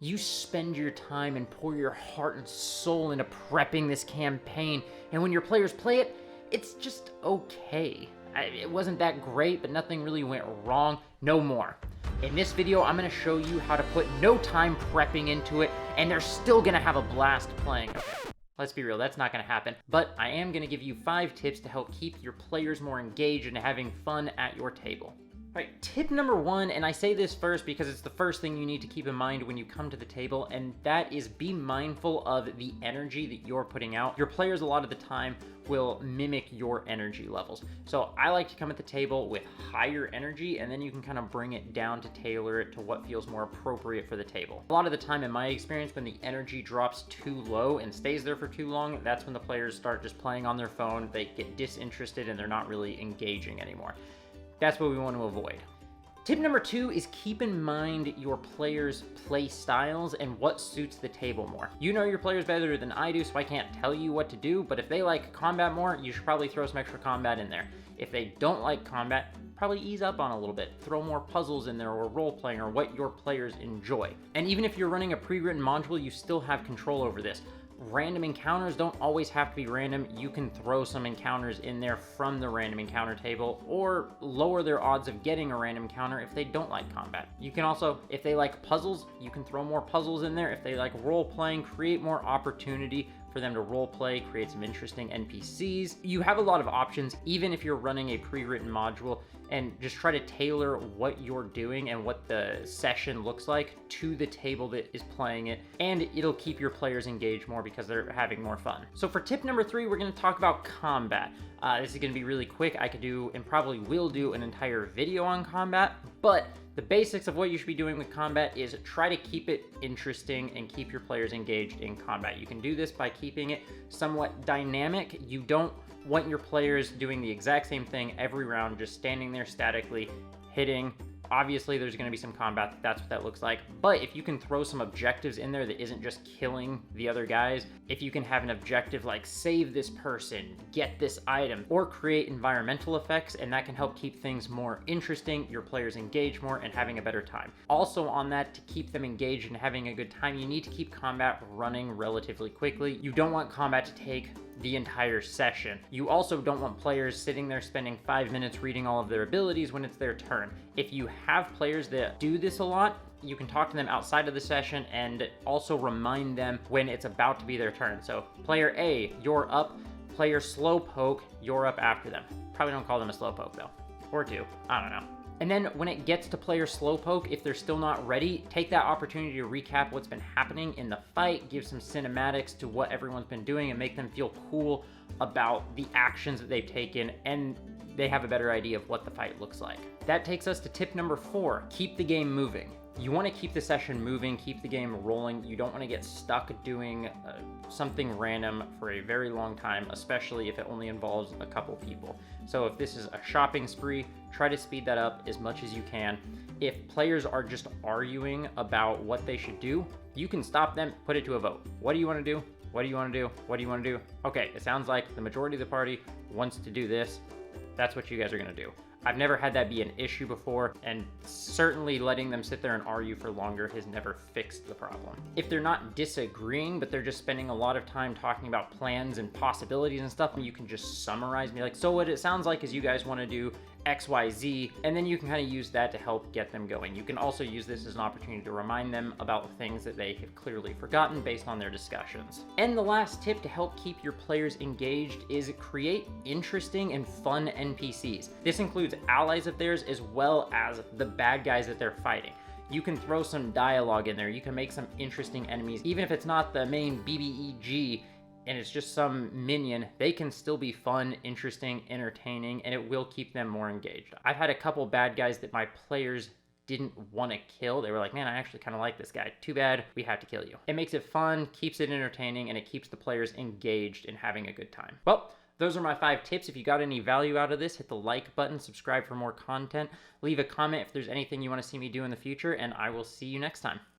You spend your time and pour your heart and soul into prepping this campaign, and when your players play it, it's just okay. It wasn't that great, but nothing really went wrong. No more. In this video, I'm going to show you how to put no time prepping into it, and they're still going to have a blast playing. Let's be real, that's not going to happen. But I am going to give you 5 tips to help keep your players more engaged and having fun at your table. All right, tip number 1, and I say this first because it's the first thing you need to keep in mind when you come to the table, and that is be mindful of the energy that you're putting out. Your players a lot of the time will mimic your energy levels. So I like to come at the table with higher energy, and then you can kind of bring it down to tailor it to what feels more appropriate for the table. A lot of the time in my experience, when the energy drops too low and stays there for too long, that's when the players start just playing on their phone, they get disinterested, and they're not really engaging anymore. That's what we want to avoid. Tip number 2 is keep in mind your players' play styles and what suits the table more. You know your players better than I do, so I can't tell you what to do, but if they like combat more, you should probably throw some extra combat in there. If they don't like combat, probably ease up on a little bit. Throw more puzzles in there or role-playing or what your players enjoy. And even if you're running a pre-written module, you still have control over this. Random encounters don't always have to be random. You can throw some encounters in there from the random encounter table or lower their odds of getting a random encounter if they don't like combat. You can also, if they like puzzles, you can throw more puzzles in there. If they like role-playing, create more opportunity for them to role-play, create some interesting NPCs. You have a lot of options, even if you're running a pre-written module, and just try to tailor what you're doing and what the session looks like to the table that is playing it, and it'll keep your players engaged more because they're having more fun. So for tip number 3, we're going to talk about combat. This is going to be really quick. I could do, and probably will do, an entire video on combat, but the basics of what you should be doing with combat is try to keep it interesting and keep your players engaged in combat. You can do this by keeping it somewhat dynamic. You don't want your players doing the exact same thing every round, just standing there statically, hitting. Obviously, there's going to be some combat, that's what that looks like. But if you can throw some objectives in there that isn't just killing the other guys, if you can have an objective like save this person, get this item, or create environmental effects, and that can help keep things more interesting, your players engage more, and having a better time. Also on that, to keep them engaged and having a good time, you need to keep combat running relatively quickly. You don't want combat to take the entire session. You also don't want players sitting there spending 5 minutes reading all of their abilities when it's their turn. If you have players that do this a lot, you can talk to them outside of the session and also remind them when it's about to be their turn. So player A, you're up. Player Slowpoke, you're up after them. Probably don't call them a Slowpoke though. Or 2, I don't know. And then when it gets to player Slowpoke, if they're still not ready, take that opportunity to recap what's been happening in the fight, give some cinematics to what everyone's been doing, and make them feel cool about the actions that they've taken, and they have a better idea of what the fight looks like. That takes us to tip number 4, keep the game moving. You want to keep the session moving, keep the game rolling. You don't want to get stuck doing something random for a very long time, especially if it only involves a couple people. So if this is a shopping spree, try to speed that up as much as you can. If players are just arguing about what they should do, you can stop them, put it to a vote. What do you want to do? What do you want to do? What do you want to do? Okay, it sounds like the majority of the party wants to do this. That's what you guys are going to do. I've never had that be an issue before, and certainly letting them sit there and argue for longer has never fixed the problem. If they're not disagreeing, but they're just spending a lot of time talking about plans and possibilities and stuff, and you can just summarize, be like, so what it sounds like is you guys want to do XYZ, and then you can kind of use that to help get them going. You can also use this as an opportunity to remind them about the things that they have clearly forgotten based on their discussions. And the last tip to help keep your players engaged is create interesting and fun NPCs. This includes allies of theirs as well as the bad guys that they're fighting. You can throw some dialogue in there. You can make some interesting enemies. Even if it's not the main BBEG, and it's just some minion, they can still be fun, interesting, entertaining, and it will keep them more engaged. I've had a couple bad guys that my players didn't want to kill. They were like, man, I actually kind of like this guy. Too bad, we have to kill you. It makes it fun, keeps it entertaining, and it keeps the players engaged and having a good time. Well, those are my 5 tips. If you got any value out of this, hit the like button, subscribe for more content, leave a comment if there's anything you want to see me do in the future, and I will see you next time.